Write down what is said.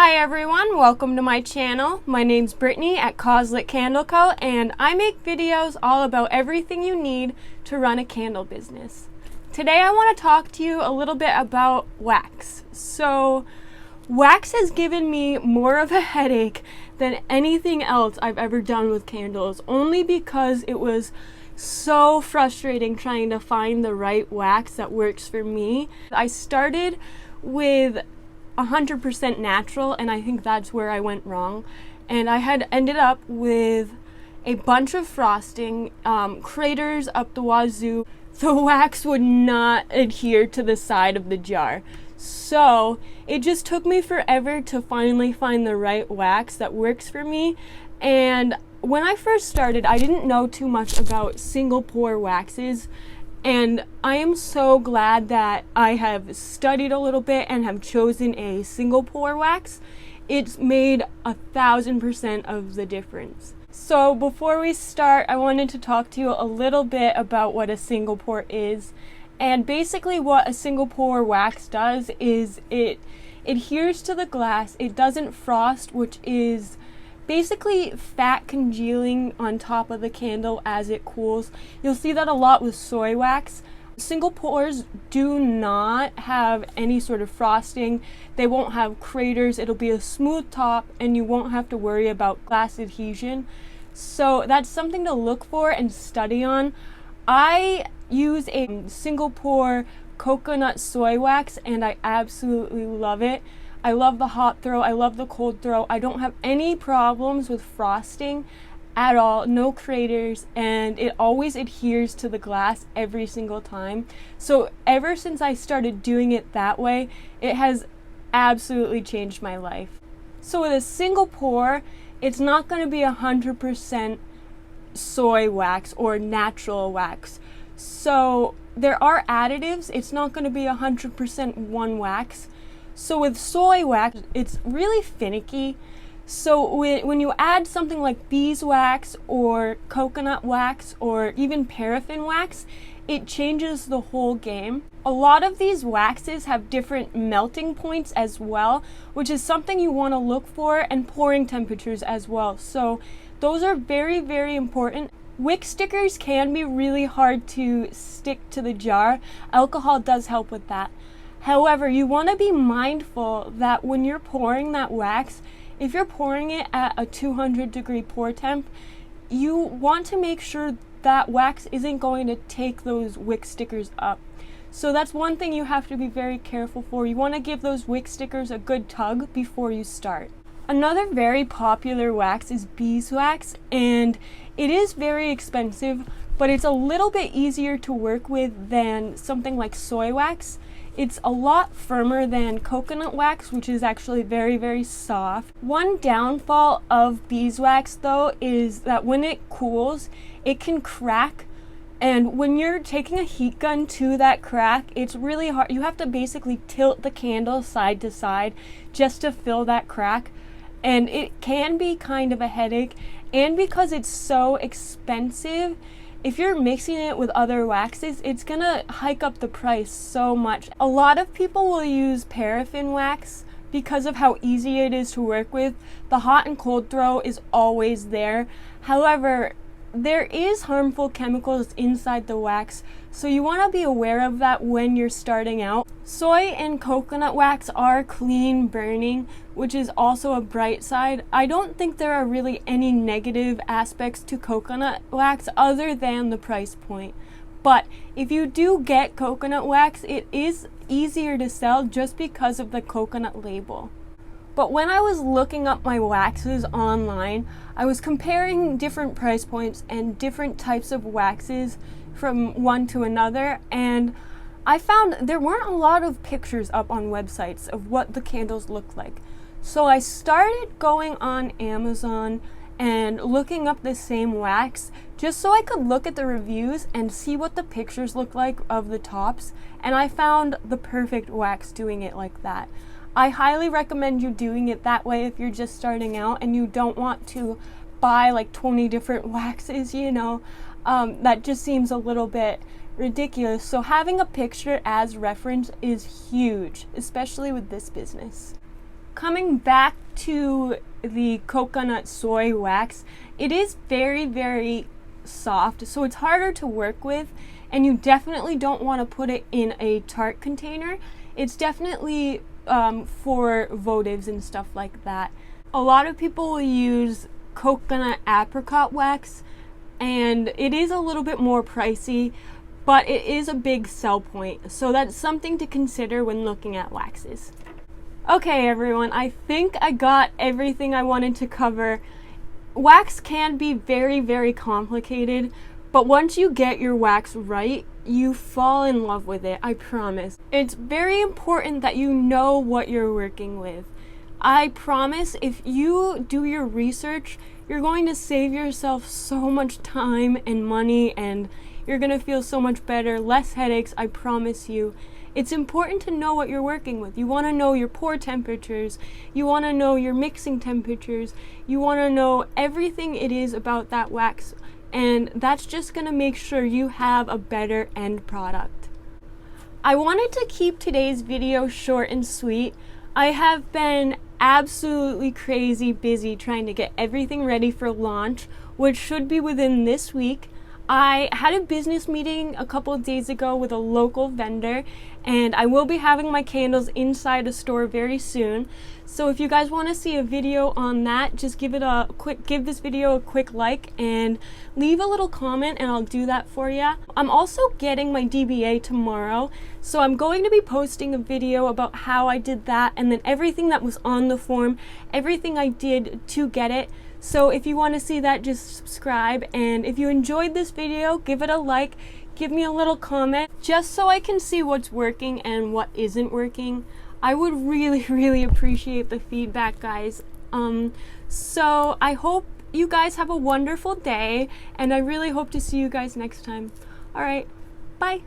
Hi everyone, welcome to my channel. My name's Brittany at Coslet Candle Co. and I make videos all about everything you need to run a candle business. Today I want to talk to you a little bit about wax. So wax has given me more of a headache than anything else I've ever done with candles, only because it was so frustrating trying to find the right wax that works for me. I started with 100% natural, and I think that's where I went wrong. And I had ended up with a bunch of frosting, craters up the wazoo. The wax would not adhere to the side of the jar. So it just took me forever to finally find the right wax that works for me. And when I first started, I didn't know too much about single pour waxes. And I am so glad that I have studied a little bit and have chosen a single pour wax. It's made 1,000% of the difference. So before we start, I wanted to talk to you a little bit about what a single pour is. And basically what a single pour wax does is it adheres to the glass. It doesn't frost, which is basically fat congealing on top of the candle as it cools. You'll see that a lot with soy wax. Single pours do not have any sort of frosting. They won't have craters. It'll be a smooth top and you won't have to worry about glass adhesion. So that's something to look for and study on. I use a single pour coconut soy wax and I absolutely love it. I love the hot throw, I love the cold throw. I don't have any problems with frosting at all, no craters, and it always adheres to the glass every single time. So ever since I started doing it that way, it has absolutely changed my life. So with a single pour, it's not going to be 100% soy wax or natural wax. So there are additives, it's not going to be 100% one wax. So with soy wax, it's really finicky. So when you add something like beeswax or coconut wax or even paraffin wax, it changes the whole game. A lot of these waxes have different melting points as well, which is something you want to look for, and pouring temperatures as well. So those are very, very important. Wick stickers can be really hard to stick to the jar. Alcohol does help with that. However, you want to be mindful that when you're pouring that wax, if you're pouring it at a 200-degree pour temp, you want to make sure that wax isn't going to take those wick stickers up. So that's one thing you have to be very careful for. You want to give those wick stickers a good tug before you start. Another very popular wax is beeswax, and it is very expensive, but it's a little bit easier to work with than something like soy wax. It's a lot firmer than coconut wax, which is actually very, very soft. One downfall of beeswax though is that when it cools, it can crack. And when you're taking a heat gun to that crack, it's really hard. You have to basically tilt the candle side to side just to fill that crack. And it can be kind of a headache. And because it's so expensive, if you're mixing it with other waxes, it's gonna hike up the price so much. A lot of people will use paraffin wax because of how easy it is to work with. The hot and cold throw is always there. However, there is harmful chemicals inside the wax, so you want to be aware of that when you're starting out. Soy and coconut wax are clean burning, which is also a bright side. I don't think there are really any negative aspects to coconut wax other than the price point. But if you do get coconut wax, it is easier to sell just because of the coconut label. But when I was looking up my waxes online, I was comparing different price points and different types of waxes from one to another, and I found there weren't a lot of pictures up on websites of what the candles look like. So I started going on Amazon and looking up the same wax just so I could look at the reviews and see what the pictures look like of the tops, and I found the perfect wax doing it like that. I highly recommend you doing it that way if you're just starting out and you don't want to buy like 20 different waxes, that just seems a little bit ridiculous. So having a picture as reference is huge, especially with this business. coming back to the coconut soy wax, it is very, very soft, so it's harder to work with, and you definitely don't want to put it in a tart container. It's definitely for votives and stuff like that. A lot of people will use coconut apricot wax, and it is a little bit more pricey, but it is a big sell point, so that's something to consider when looking at waxes. Okay everyone, I think I got everything I wanted to cover. Wax can be very, very complicated, but once you get your wax right, you fall in love with it, I promise. It's very important that you know what you're working with. I promise if you do your research, you're going to save yourself so much time and money, and you're going to feel so much better, less headaches, I promise you. It's important to know what you're working with. You want to know your pour temperatures, you want to know your mixing temperatures, you want to know everything it is about that wax, and that's just going to make sure you have a better end product. I wanted to keep today's video short and sweet. I have been absolutely crazy busy trying to get everything ready for launch, which should be within this week. I had a business meeting a couple of days ago with a local vendor, and I will be having my candles inside a store very soon. So if you guys want to see a video on that, just give this video a quick like and leave a little comment, and I'll do that for you. I'm also getting my DBA tomorrow, so I'm going to be posting a video about how I did that, and then everything that was on the form, everything I did to get it. So if you want to see that, just subscribe, and if you enjoyed this video, give it a like, give me a little comment, just so I can see what's working and what isn't working. I would really, really appreciate the feedback, guys. So I hope you guys have a wonderful day, and I really hope to see you guys next time. All right, bye.